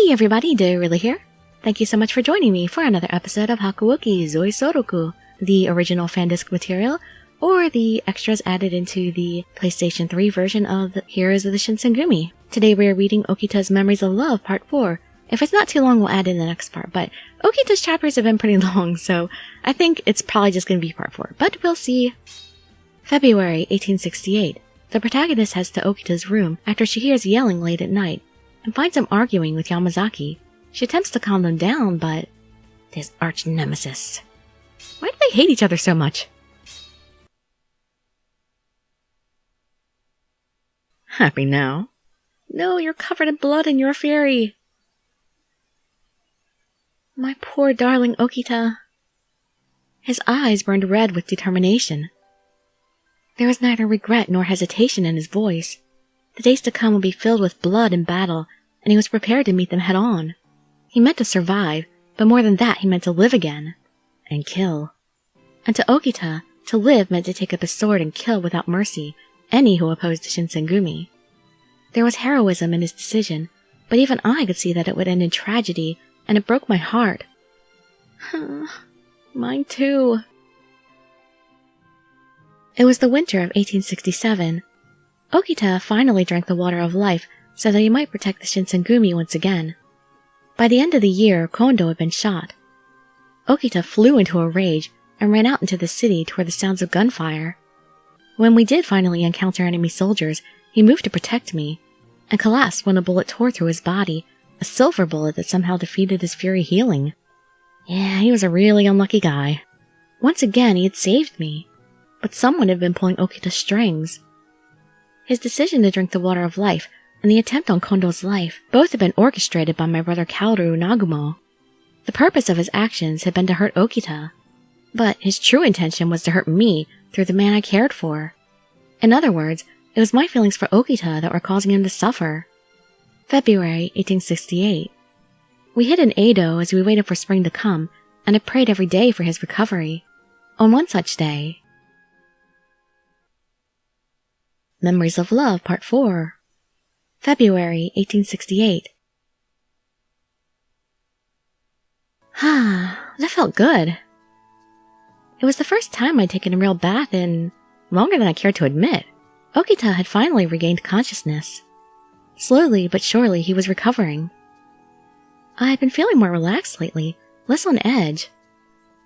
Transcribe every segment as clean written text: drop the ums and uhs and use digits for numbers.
Hey everybody, Dirili here. Thank you so much for joining me for another episode of Hakuouki Zuisoroku, the original fan disc material, or the extras added into the PlayStation 3 version of the Heroes of the Shinsengumi. Today we are reading Okita's Memories of Love, Part 4. If it's not too long, we'll add in the next part, but Okita's chapters have been pretty long, so I think it's probably just going to be Part 4, but we'll see. February 1868. The protagonist heads to Okita's room after she hears yelling late at night, and finds him arguing with Yamazaki. She attempts to calm them down, but his arch nemesis. Why do they hate each other so much? Happy now? No, you're covered in blood and you're a fury. My poor darling Okita. His eyes burned red with determination. There was neither regret nor hesitation in his voice. The days to come would be filled with blood and battle, and he was prepared to meet them head-on. He meant to survive, but more than that, he meant to live again. And kill. And to Okita, to live meant to take up his sword and kill without mercy any who opposed Shinsengumi. There was heroism in his decision, but even I could see that it would end in tragedy, and it broke my heart. Mine too. It was the winter of 1867. Okita finally drank the water of life so that he might protect the Shinsengumi once again. By the end of the year, Kondo had been shot. Okita flew into a rage and ran out into the city to hear the sounds of gunfire. When we did finally encounter enemy soldiers, he moved to protect me, and collapsed when a bullet tore through his body, a silver bullet that somehow defeated his fury healing. Yeah, he was a really unlucky guy. Once again, he had saved me, but someone had been pulling Okita's strings. His decision to drink the water of life and the attempt on Kondo's life both had been orchestrated by my brother Kaoru Nagumo. The purpose of his actions had been to hurt Okita, but his true intention was to hurt me through the man I cared for. In other words, it was my feelings for Okita that were causing him to suffer. February 1868. We hid in Edo as we waited for spring to come, and I prayed every day for his recovery. On one such day... Memories of Love, Part 4. February 1868. That felt good. It was the first time I'd taken a real bath in longer than I cared to admit. Okita had finally regained consciousness. Slowly but surely he was recovering. I had been feeling more relaxed lately, less on edge.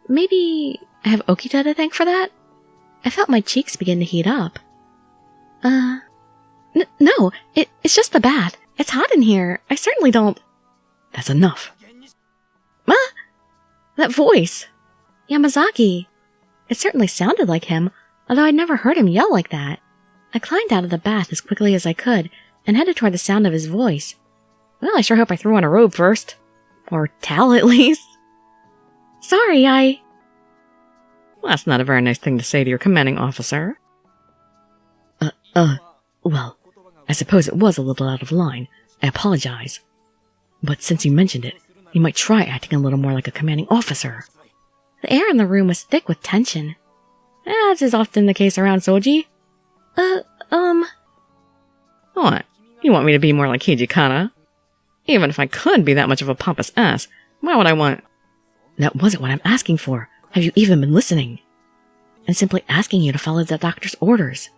Maybe I have Okita to thank for that? I felt my cheeks begin to heat up. No, it's just the bath. It's hot in here. I certainly don't... That's enough. That voice. Yamazaki. It certainly sounded like him, although I'd never heard him yell like that. I climbed out of the bath as quickly as I could, and headed toward the sound of his voice. Well, I sure hope I threw on a robe first. Or towel, at least. Sorry, Well, that's not a very nice thing to say to your commanding officer. Well, I suppose it was a little out of line. I apologize. But since you mentioned it, you might try acting a little more like a commanding officer. The air in the room was thick with tension. As is often the case around Souji. What? You want me to be more like Hijikata? Even if I could be that much of a pompous ass, why would I want... That wasn't what I'm asking for. Have you even been listening? I'm simply asking you to follow the doctor's orders.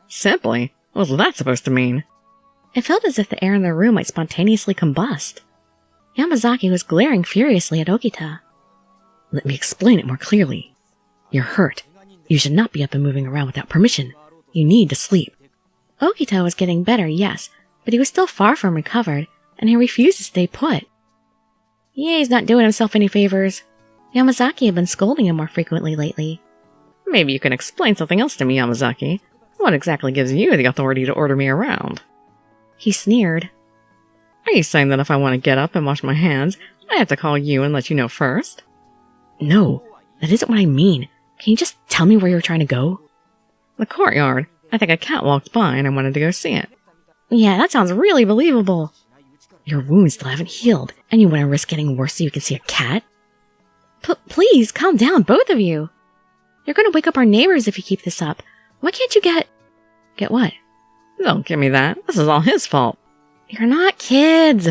Simply? What's that supposed to mean? It felt as if the air in the room might spontaneously combust. Yamazaki was glaring furiously at Okita. Let me explain it more clearly. You're hurt. You should not be up and moving around without permission. You need to sleep. Okita was getting better, yes, but he was still far from recovered, and he refused to stay put. Yeah, he's not doing himself any favors. Yamazaki had been scolding him more frequently lately. Maybe you can explain something else to me, Yamazaki. What exactly gives you the authority to order me around? He sneered. Are you saying that if I want to get up and wash my hands, I have to call you and let you know first? No, that isn't what I mean. Can you just tell me where you're trying to go? The courtyard. I think a cat walked by and I wanted to go see it. Yeah, that sounds really believable. Your wounds still haven't healed, and you want to risk getting worse so you can see a cat? Please, calm down, both of you. You're going to wake up our neighbors if you keep this up. Why can't you get... Get what? Don't give me that. This is all his fault. You're not kids.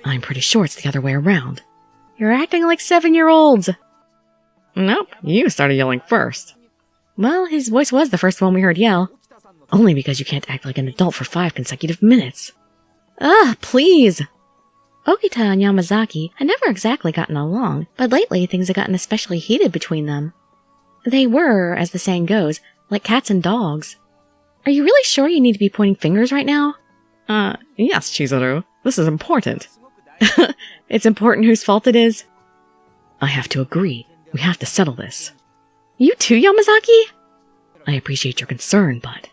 I'm pretty sure it's the other way around. You're acting like 7-year-olds. Nope, you started yelling first. Well, his voice was the first one we heard yell. Only because you can't act like an adult for 5 consecutive minutes. Ugh, please. Okita and Yamazaki had never exactly gotten along, but lately things had gotten especially heated between them. They were, as the saying goes, like cats and dogs. Are you really sure you need to be pointing fingers right now? Yes, Chizuru. This is important. It's important whose fault it is? I have to agree. We have to settle this. You too, Yamazaki? I appreciate your concern, but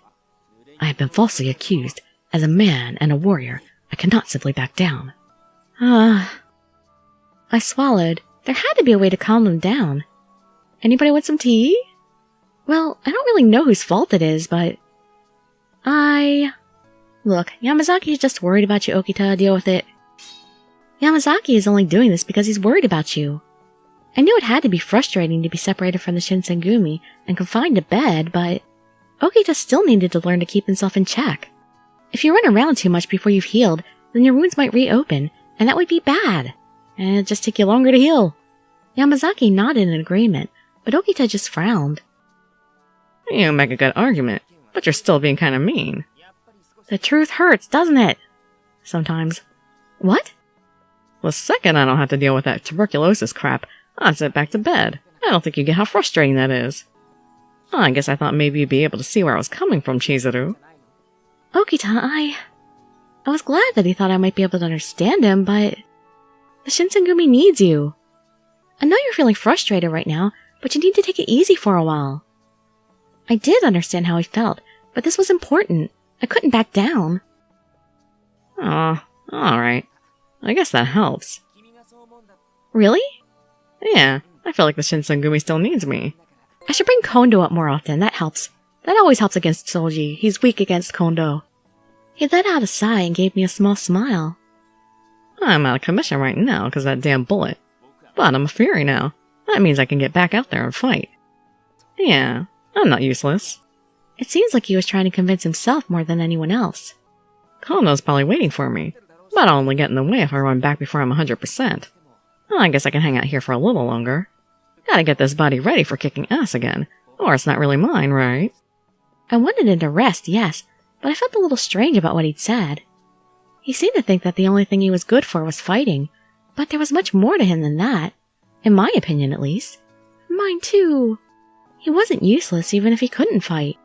I have been falsely accused. As a man and a warrior, I cannot simply back down. I swallowed. There had to be a way to calm them down. Anybody want some tea? Well, I don't really know whose fault it is, but... Look, Yamazaki is just worried about you, Okita. Deal with it. Yamazaki is only doing this because he's worried about you. I knew it had to be frustrating to be separated from the Shinsengumi and confined to bed, but Okita still needed to learn to keep himself in check. If you run around too much before you've healed, then your wounds might reopen, and that would be bad. And it'd just take you longer to heal. Yamazaki nodded in agreement, but Okita just frowned. You make a good argument, but you're still being kind of mean. The truth hurts, doesn't it? Sometimes. What? The second I don't have to deal with that tuberculosis crap, I'd sit back to bed. I don't think you get how frustrating that is. I guess I thought maybe you'd be able to see where I was coming from, Chizuru. Okita, I was glad that he thought I might be able to understand him, but the Shinsengumi needs you. I know you're feeling frustrated right now, but you need to take it easy for a while. I did understand how he felt, but this was important. I couldn't back down. Aw, alright. I guess that helps. Really? Yeah, I feel like the Shinsengumi still needs me. I should bring Kondo up more often, that helps. That always helps against Souji. He's weak against Kondo. He let out a sigh and gave me a small smile. I'm out of commission right now because of that damn bullet. But I'm a fury now. That means I can get back out there and fight. Yeah, I'm not useless. It seems like he was trying to convince himself more than anyone else. Kondo's probably waiting for me, but I'll only get in the way if I run back before I'm 100%. Well, I guess I can hang out here for a little longer. Gotta get this body ready for kicking ass again, or it's not really mine, right? I wanted him to rest, yes, but I felt a little strange about what he'd said. He seemed to think that the only thing he was good for was fighting, but there was much more to him than that. In my opinion, at least. Mine too. He wasn't useless even if he couldn't fight.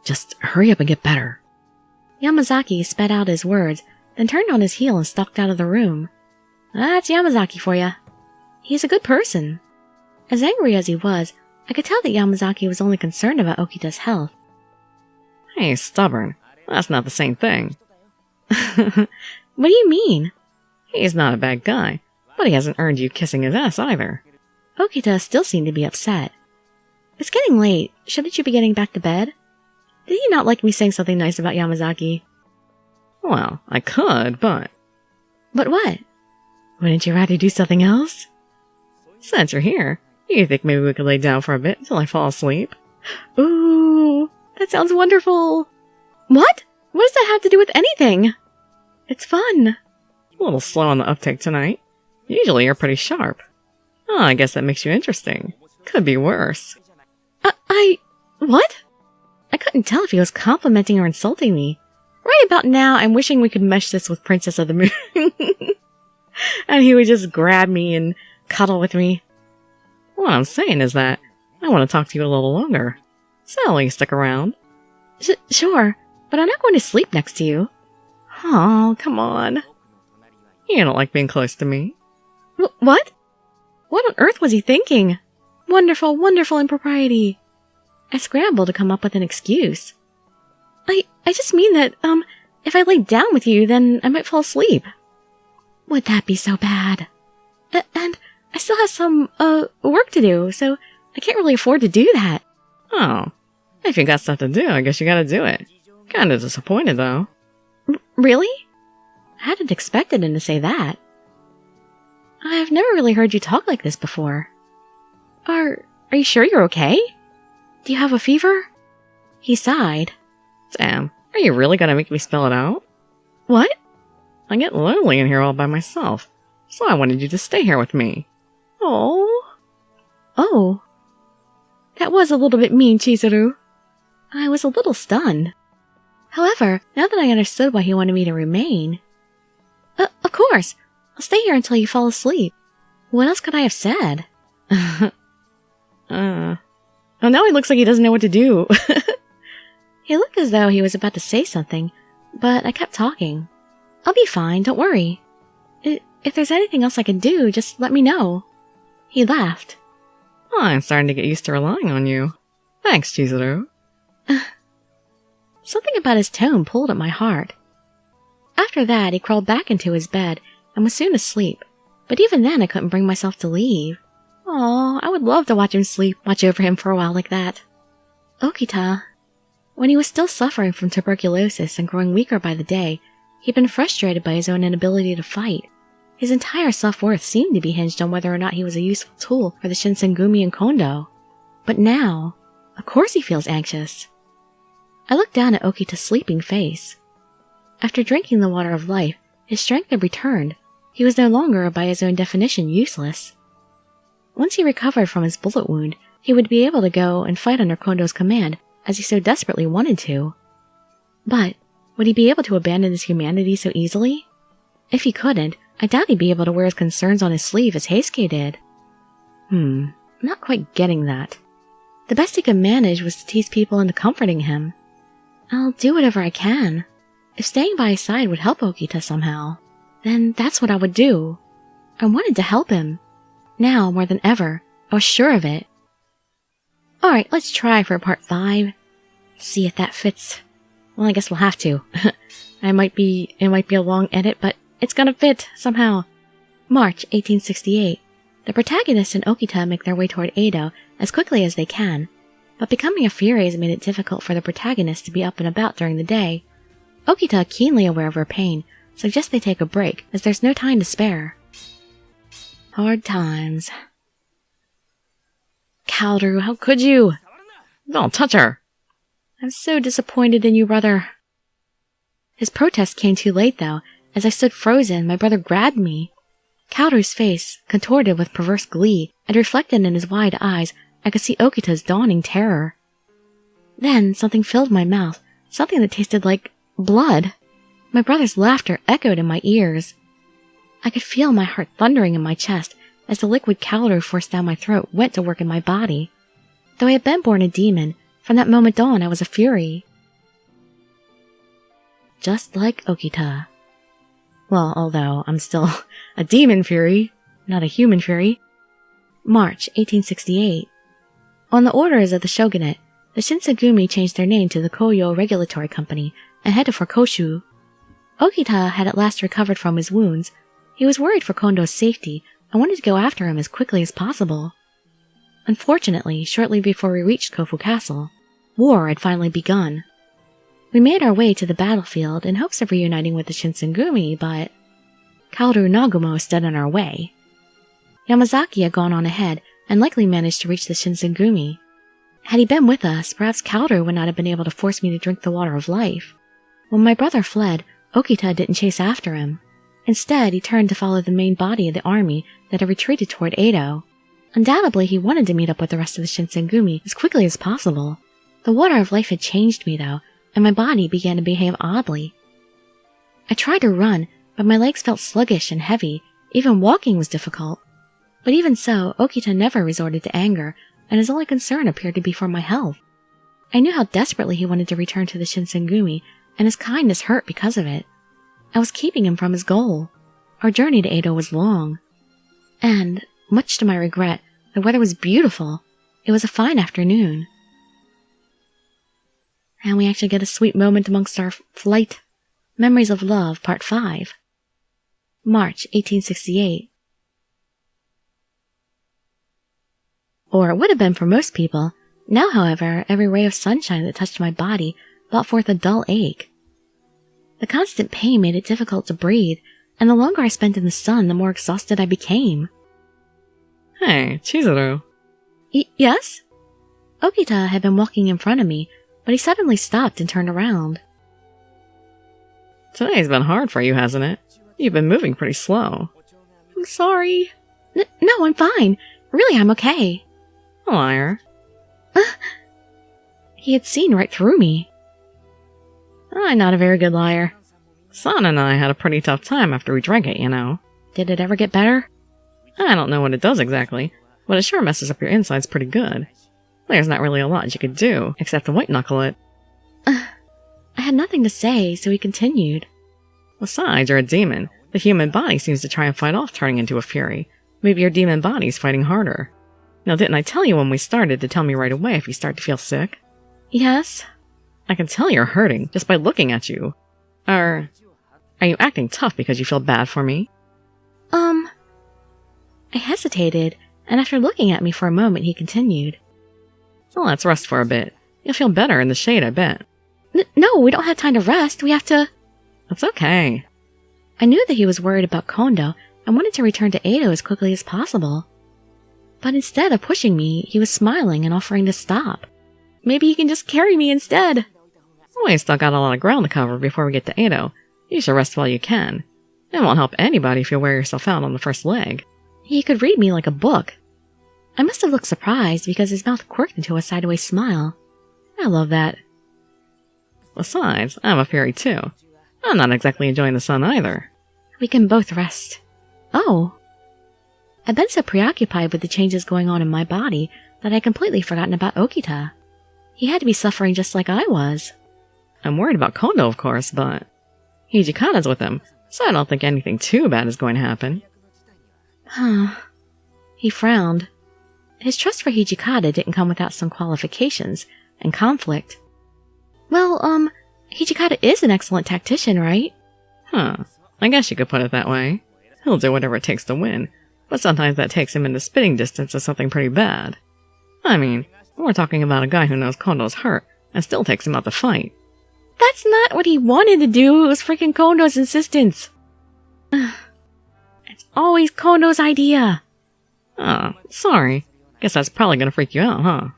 Just hurry up and get better. Yamazaki spat out his words, then turned on his heel and stalked out of the room. That's Yamazaki for ya. He's a good person. As angry as he was, I could tell that Yamazaki was only concerned about Okita's health. He's stubborn. That's not the same thing. What do you mean? He's not a bad guy, but he hasn't earned you kissing his ass either. Okita still seemed to be upset. It's getting late. Shouldn't you be getting back to bed? Did you not like me saying something nice about Yamazaki? Well, I could, but... But what? Wouldn't you rather do something else? Since you're here, you think maybe we could lay down for a bit until I fall asleep? Ooh, that sounds wonderful. What? What does that have to do with anything? It's fun. A little slow on the uptake tonight. Usually you're pretty sharp. Oh, I guess that makes you interesting. Could be worse. What? I couldn't tell if he was complimenting or insulting me. Right about now, I'm wishing we could mesh this with Princess of the Moon. And he would just grab me and cuddle with me. What I'm saying is that I want to talk to you a little longer. So will you stick around? Sure, but I'm not going to sleep next to you. Oh, come on. You don't like being close to me. What? What on earth was he thinking? Wonderful, wonderful impropriety. I scrambled to come up with an excuse. I just mean that, if I laid down with you, then I might fall asleep. Would that be so bad? And I still have some, work to do, so I can't really afford to do that. Oh, if you got stuff to do, I guess you gotta do it. Kinda disappointed, though. Really? I hadn't expected him to say that. I've never really heard you talk like this before. Are you sure you're okay? Do you have a fever? He sighed. Damn, are you really gonna make me spell it out? What? I get lonely in here all by myself, so I wanted you to stay here with me. Oh. Oh. That was a little bit mean, Chizuru. I was a little stunned. However, now that I understood why he wanted me to remain... of course! I'll stay here until you fall asleep. What else could I have said? Oh, now he looks like he doesn't know what to do. He looked as though he was about to say something, but I kept talking. I'll be fine, don't worry. If there's anything else I can do, just let me know. He laughed. Oh, I'm starting to get used to relying on you. Thanks, Chizuru. Something about his tone pulled at my heart. After that, he crawled back into his bed and was soon asleep, but even then I couldn't bring myself to leave. Aw, I would love to watch him sleep, watch over him for a while like that. Okita. When he was still suffering from tuberculosis and growing weaker by the day, he'd been frustrated by his own inability to fight. His entire self-worth seemed to be hinged on whether or not he was a useful tool for the Shinsengumi and Kondo. But now, of course he feels anxious. I looked down at Okita's sleeping face. After drinking the water of life, his strength had returned. He was no longer, by his own definition, useless. Once he recovered from his bullet wound, he would be able to go and fight under Kondo's command, as he so desperately wanted to. But would he be able to abandon his humanity so easily? If he couldn't, I doubt he'd be able to wear his concerns on his sleeve as Heisuke did. Not quite getting that. The best he could manage was to tease people into comforting him. I'll do whatever I can. If staying by his side would help Okita somehow, then that's what I would do. I wanted to help him. Now, more than ever, I was sure of it. Alright, let's try for part 5. See if that fits. Well, I guess we'll have to. It might be a long edit, but it's gonna fit, somehow. March 1868. The protagonist and Okita make their way toward Edo as quickly as they can, but becoming a fury has made it difficult for the protagonist to be up and about during the day. Okita, keenly aware of her pain, suggests they take a break, as there's no time to spare. Hard times. Kaoru, how could you? Don't touch her! I'm so disappointed in you, brother. His protest came too late, though. As I stood frozen, my brother grabbed me. Kaoru's face, contorted with perverse glee, and reflected in his wide eyes, I could see Okita's dawning terror. Then something filled my mouth, something that tasted like blood. My brother's laughter echoed in my ears. I could feel my heart thundering in my chest as the liquid Kaoru forced down my throat went to work in my body. Though I had been born a demon, from that moment on I was a fury. Just like Okita. Well, although I'm still a demon fury, not a human fury. March 1868. On the orders of the shogunate, the Shinsengumi changed their name to the Koyo Regulatory Company and headed for Koshu. Okita had at last recovered from his wounds. He was worried for Kondo's safety and wanted to go after him as quickly as possible. Unfortunately, shortly before we reached Kofu Castle, war had finally begun. We made our way to the battlefield in hopes of reuniting with the Shinsengumi, but Kaoru Nagumo stood in our way. Yamazaki had gone on ahead and likely managed to reach the Shinsengumi. Had he been with us, perhaps Kaoru would not have been able to force me to drink the water of life. When my brother fled, Okita didn't chase after him. Instead, he turned to follow the main body of the army that had retreated toward Edo. Undoubtedly, he wanted to meet up with the rest of the Shinsengumi as quickly as possible. The water of life had changed me, though, and my body began to behave oddly. I tried to run, but my legs felt sluggish and heavy. Even walking was difficult. But even so, Okita never resorted to anger, and his only concern appeared to be for my health. I knew how desperately he wanted to return to the Shinsengumi, and his kindness hurt because of it. I was keeping him from his goal. Our journey to Edo was long. And, much to my regret, the weather was beautiful. It was a fine afternoon. And we actually get a sweet moment amongst our flight. Memories of Love, Part 5. March 1868. Or it would have been for most people. Now, however, every ray of sunshine that touched my body brought forth a dull ache. The constant pain made it difficult to breathe, and the longer I spent in the sun, the more exhausted I became. Hey, Chizuru. Yes? Okita had been walking in front of me, but he suddenly stopped and turned around. Today's been hard for you, hasn't it? You've been moving pretty slow. I'm sorry. No, I'm fine. Really, I'm okay. Liar. He had seen right through me. I'm not a very good liar. Sanan and I had a pretty tough time after we drank it, you know. Did it ever get better? I don't know what it does exactly, but it sure messes up your insides pretty good. There's not really a lot you could do, except to white-knuckle it. I had nothing to say, so he continued. Besides, you're a demon. The human body seems to try and fight off turning into a fury. Maybe your demon body's fighting harder. Now, didn't I tell you when we started to tell me right away if you start to feel sick? Yes? I can tell you're hurting just by looking at you. Are you acting tough because you feel bad for me? I hesitated, and after looking at me for a moment, he continued. Well, let's rest for a bit. You'll feel better in the shade, I bet. No, we don't have time to rest. We have to... That's okay. I knew that he was worried about Kondo and wanted to return to Edo as quickly as possible. But instead of pushing me, he was smiling and offering to stop. Maybe he can just carry me instead. We still got a lot of ground to cover before we get to Edo. You should rest while you can. It won't help anybody if you wear yourself out on the first leg. He could read me like a book. I must have looked surprised because his mouth quirked into a sideways smile. I love that. Besides, I'm a fairy too. I'm not exactly enjoying the sun either. We can both rest. Oh. I've been so preoccupied with the changes going on in my body that I'd completely forgotten about Okita. He had to be suffering just like I was. I'm worried about Kondo, of course, but Hijikata's with him, so I don't think anything too bad is going to happen. He frowned. His trust for Hijikata didn't come without some qualifications and conflict. Well, Hijikata is an excellent tactician, right? I guess you could put it that way. He'll do whatever it takes to win, but sometimes that takes him into spitting distance of something pretty bad. I mean, we're talking about a guy who knows Kondo's hurt and still takes him out to fight. That's not what he wanted to do. It was freaking Kondo's insistence. It's always Kondo's idea. Oh, sorry. Guess that's probably gonna freak you out, huh?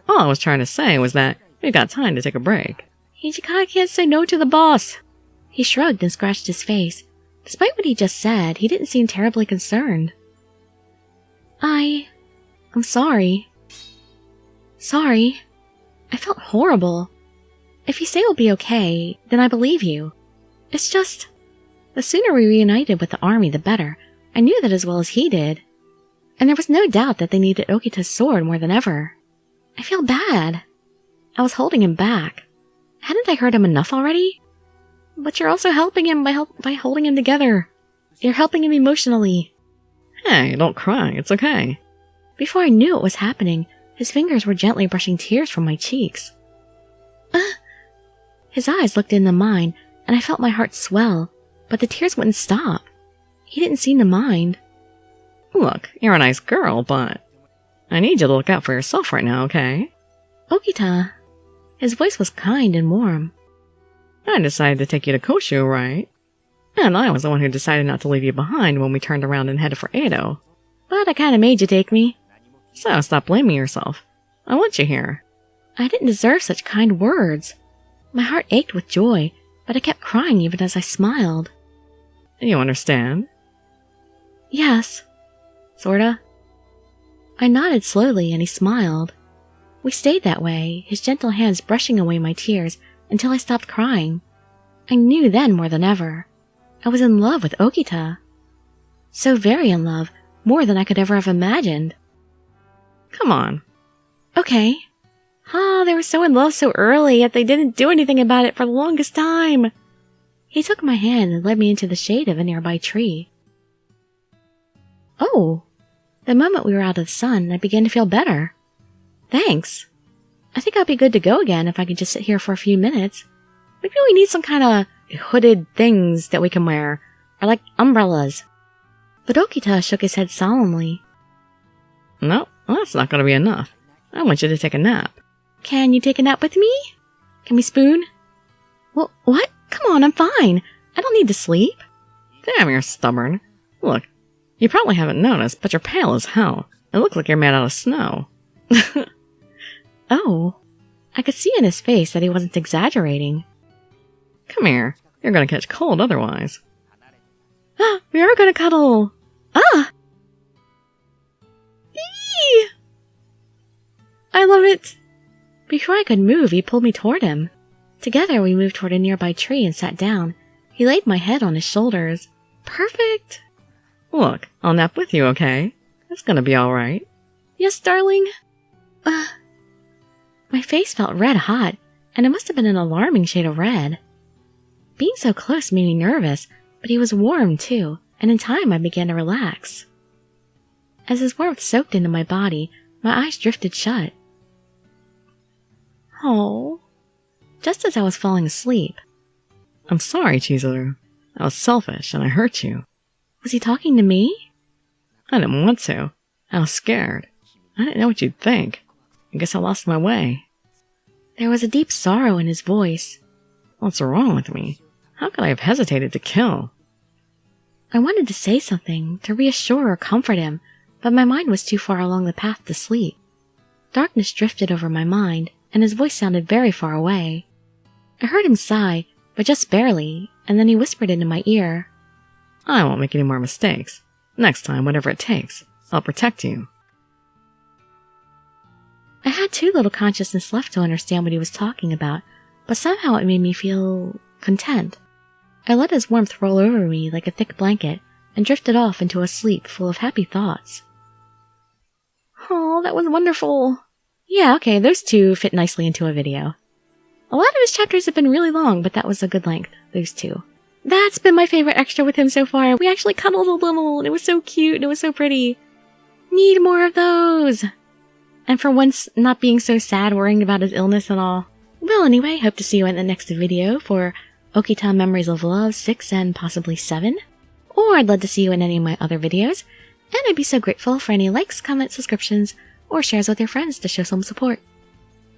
All I was trying to say was that we've got time to take a break. Hijikata can't say no to the boss. He shrugged and scratched his face. Despite what he just said, he didn't seem terribly concerned. I'm sorry. Sorry. I felt horrible. If you say we'll be okay, then I believe you. It's just, the sooner we reunited with the army, the better. I knew that as well as he did. And there was no doubt that they needed Okita's sword more than ever. I feel bad. I was holding him back. Hadn't I hurt him enough already? But you're also helping him by holding him together. You're helping him emotionally. Hey, don't cry, it's okay. Before I knew what was happening, his fingers were gently brushing tears from my cheeks. His eyes looked into mine, and I felt my heart swell, but the tears wouldn't stop. He didn't seem to mind. Look, you're a nice girl, but I need you to look out for yourself right now, okay? Okita. His voice was kind and warm. I decided to take you to Koshu, right? And I was the one who decided not to leave you behind when we turned around and headed for Edo. But I kinda made you take me. So stop blaming yourself. I want you here. I didn't deserve such kind words. My heart ached with joy, but I kept crying even as I smiled. You understand? Yes. Sorta. I nodded slowly and he smiled. We stayed that way, his gentle hands brushing away my tears until I stopped crying. I knew then more than ever. I was in love with Okita. So very in love, more than I could ever have imagined. Come on. Okay. They were so in love so early, yet they didn't do anything about it for the longest time. He took my hand and led me into the shade of a nearby tree. Oh. The moment we were out of the sun, I began to feel better. Thanks. I think I'll be good to go again if I can just sit here for a few minutes. Maybe we need some kind of hooded things that we can wear, or like umbrellas. But Okita shook his head solemnly. No, that's not going to be enough. I want you to take a nap. Can you take a nap with me? Can we spoon? Well, what? Come on, I'm fine. I don't need to sleep. Damn, you're stubborn. Look, you probably haven't noticed, but you're pale as hell. It looks like you're made out of snow. Oh. I could see in his face that he wasn't exaggerating. Come here. You're going to catch cold otherwise. We are gonna cuddle! Ah! Eee! I love it! Before I could move, he pulled me toward him. Together, we moved toward a nearby tree and sat down. He laid my head on his shoulders. Perfect! Look, I'll nap with you, okay? It's gonna be alright. Yes, darling? My face felt red hot, and it must have been an alarming shade of red. Being so close made me nervous, but he was warm too, and in time I began to relax. As his warmth soaked into my body, my eyes drifted shut. Oh, just as I was falling asleep. I'm sorry, Chizuru. I was selfish and I hurt you. Was he talking to me? I didn't want to. I was scared. I didn't know what you'd think. I guess I lost my way. There was a deep sorrow in his voice. What's wrong with me? How could I have hesitated to kill? I wanted to say something, to reassure or comfort him, but my mind was too far along the path to sleep. Darkness drifted over my mind, and his voice sounded very far away. I heard him sigh, but just barely, and then he whispered into my ear. I won't make any more mistakes. Next time, whatever it takes, I'll protect you. I had too little consciousness left to understand what he was talking about, but somehow it made me feel content. I let his warmth roll over me like a thick blanket and drifted off into a sleep full of happy thoughts. Oh, that was wonderful. Yeah, okay, those two fit nicely into a video. A lot of his chapters have been really long, but that was a good length, those two. That's been my favorite extra with him so far. We actually cuddled a little, and it was so cute, and it was so pretty. Need more of those! And for once, not being so sad worrying about his illness and all. Well, anyway, hope to see you in the next video for Okita Memories of Love 6 and possibly 7. Or I'd love to see you in any of my other videos. And I'd be so grateful for any likes, comments, subscriptions, or shares with your friends to show some support.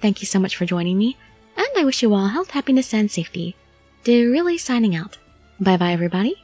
Thank you so much for joining me, and I wish you all health, happiness, and safety. Dirili signing out. Bye-bye, everybody.